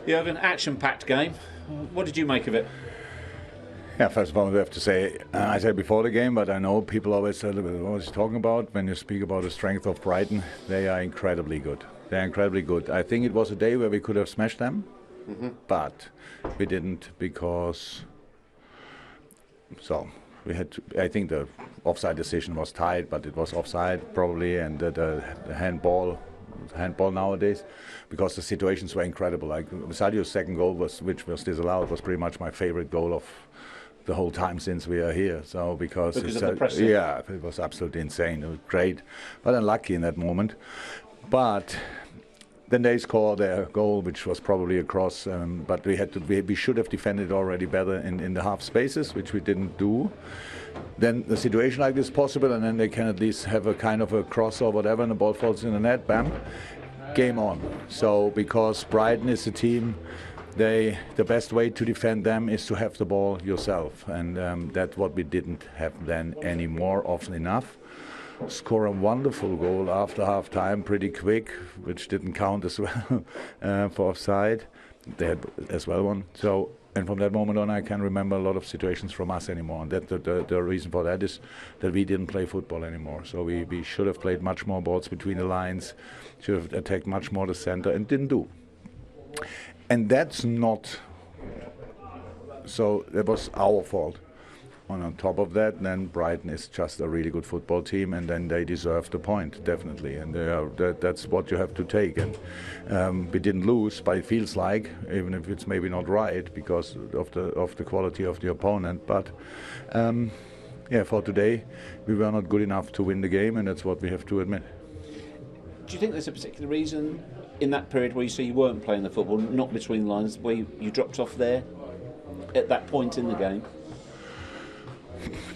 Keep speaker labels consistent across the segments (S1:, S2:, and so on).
S1: You have an action-packed game. What did you make of it?
S2: Yeah, first of all, we have to say, I said before the game, but I know people always say, what is he talking about? When you speak about the strength of Brighton, they are incredibly good. They're incredibly good. I think it was a day where we could have smashed them, but we didn't because... So, we had to, I think the offside decision was tight, but it was offside probably, and the handball nowadays, because the situations were incredible. Like Sadio's second goal, which was disallowed, was pretty much my favorite goal of the whole time since we are here. So because
S1: of the pressing.
S2: Yeah, it was absolutely insane. It was great, but unlucky in that moment. But then they scored their goal, which was probably a cross, but we should have defended already better in the half spaces, which we didn't do. Then the situation like this is possible, and then they can at least have a kind of a cross or whatever, and the ball falls in the net, bam, game on. So because Brighton is a team, the best way to defend them is to have the ball yourself, and that's what we didn't have then anymore often enough. Score a wonderful goal after half time, pretty quick, which didn't count as well for offside. They had as well one. So, and from that moment on, I can't remember a lot of situations from us anymore. And that the reason for that is that we didn't play football anymore. So we should have played much more balls between the lines, should have attacked much more the center, and didn't do. And that's not. So that was our fault. On top of that, then Brighton is just a really good football team, and then they deserve the point, definitely. And that's what you have to take. And we didn't lose, but it feels like, even if it's maybe not right because of the quality of the opponent. But yeah, for today, we were not good enough to win the game, and that's what we have to admit.
S1: Do you think there's a particular reason in that period where you say you weren't playing the football, not between the lines, where you dropped off there at that point in the game?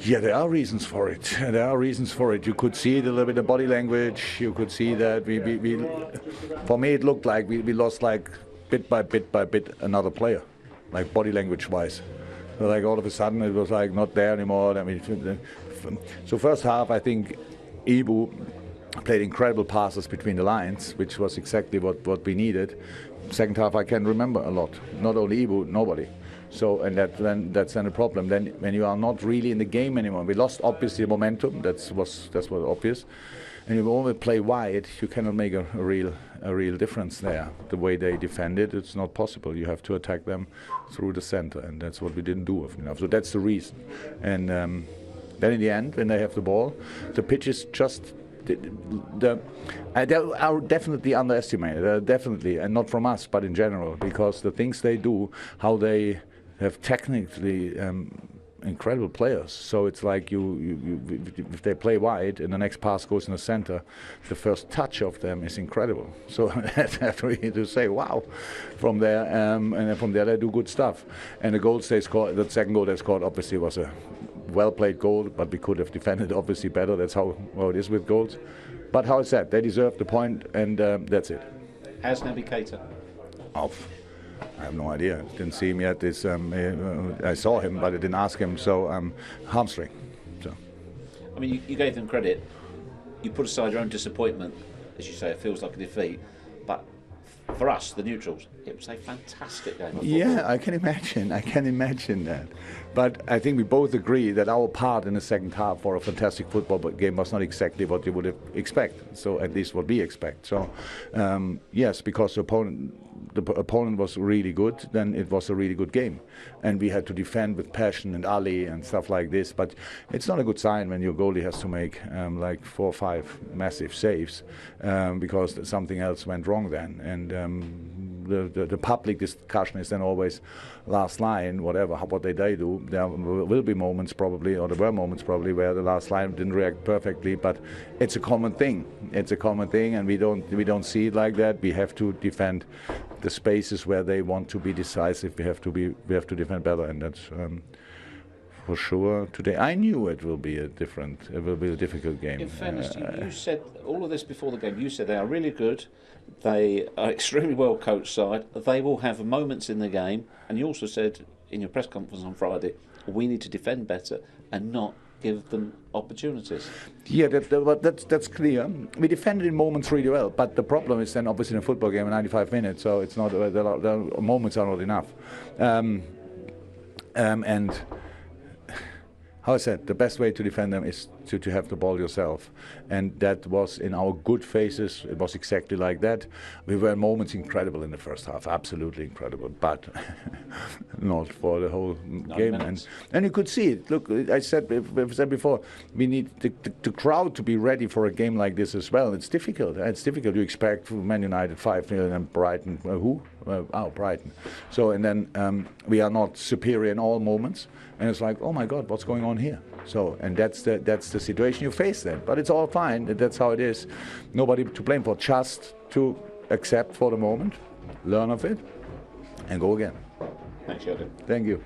S2: Yeah, there are reasons for it. There are reasons for it. You could see it a little bit in body language. You could see that we for me, it looked like we lost like bit by bit another player, like body language wise. So like all of a sudden it was like not there anymore. I mean, so first half I think Ibu played incredible passes between the lines, which was exactly what we needed. Second half I can remember a lot. Not only Ibu, nobody. So, and that's then a problem. Then when you are not really in the game anymore, we lost obviously momentum. That's was obvious. And you only play wide, you cannot make a real difference there. The way they defended, it's not possible. You have to attack them through the center, and that's what we didn't do enough. So that's the reason. And then in the end, when they have the ball, the pitch is just. They are definitely underestimated, definitely, and not from us, but in general, because the things they do, how they have technically incredible players. So it's like if they play wide and the next pass goes in the center, the first touch of them is incredible. So that's to say, wow, from there, and then from there they do good stuff. And the goals they scored, the second goal they scored, obviously was a well-played goal, but we could have defended obviously better. That's how it is with goals. But how I said, they deserve the point, and that's it.
S1: How's Naby Keita?
S2: I have no idea. Didn't see him yet. I saw him, but I didn't ask him. So hamstring. So.
S1: I mean, you gave them credit. You put aside your own disappointment, as you say. It feels like a defeat, but for us, the neutrals, it was a fantastic game of football.
S2: Yeah, I can imagine that. But I think we both agree that our part in the second half for a fantastic football game was not exactly what you would expect. So at least what we expect. So yes, because the opponent was really good, then it was a really good game. And we had to defend with passion and Ali and stuff like this. But it's not a good sign when your goalie has to make like 4 or 5 massive saves because something else went wrong then. And the public discussion is then always last line, whatever, what they do. There will be moments probably, or there were moments probably, where the last line didn't react perfectly, but it's a common thing. It's a common thing, and we don't see it like that. We have to defend the spaces where they want to be decisive. We have to defend better, and that's for sure today. I knew it will be a difficult game.
S1: In fairness, you said all of this before the game. You said they are really good. They are extremely well coached side. They will have moments in the game, and you also said in your press conference on Friday, we need to defend better and not give them opportunities.
S2: Yeah, that's clear. We defended in moments really well, but the problem is then obviously in a football game in 95 minutes, so it's not the moments are not enough. And how I said, the best way to defend them is to have the ball yourself. And that was in our good phases, it was exactly like that. We were in moments incredible in the first half, absolutely incredible, but not for the whole game. And you could see it. Look, I've said before, we need the crowd to be ready for a game like this as well. It's difficult. It's difficult. You expect Man United 5-0 and Brighton, Brighton. So, and then we are not superior in all moments. And it's like, oh my God, what's going on here? So, and that's the situation you face then. But it's all fine. That's how it is. Nobody to blame for. Just to accept for the moment, learn of it, and go again.
S1: Thanks, Jurgen.
S2: Thank you.